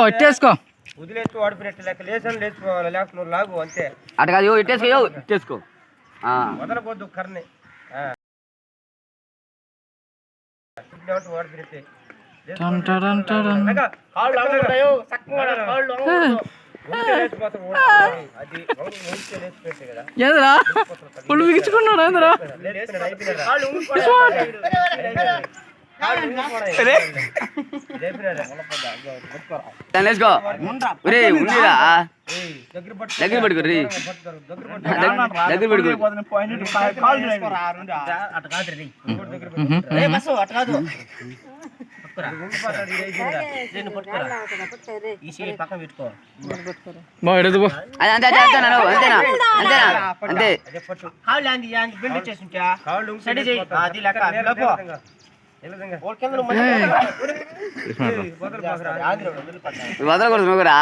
ఇట్టేసుకో వదిలేస్తూ ఆడిపోయినట్టు లెక్క లేచని లేచిపోవాలి, లేకపోతే నువ్వు లాగు అంతే. అటు కాదు ఇట్టేసుకో వదలకూడదు కర్ని వాడిపోయినట్టే ఏంద్రా పుళ్ళు బిగించుకున్నాడు ఏంద్రా దగ్గర పడుకోర్రీ దగ్గర పడుకో అంతే వదలకూడదు నువ్వురా.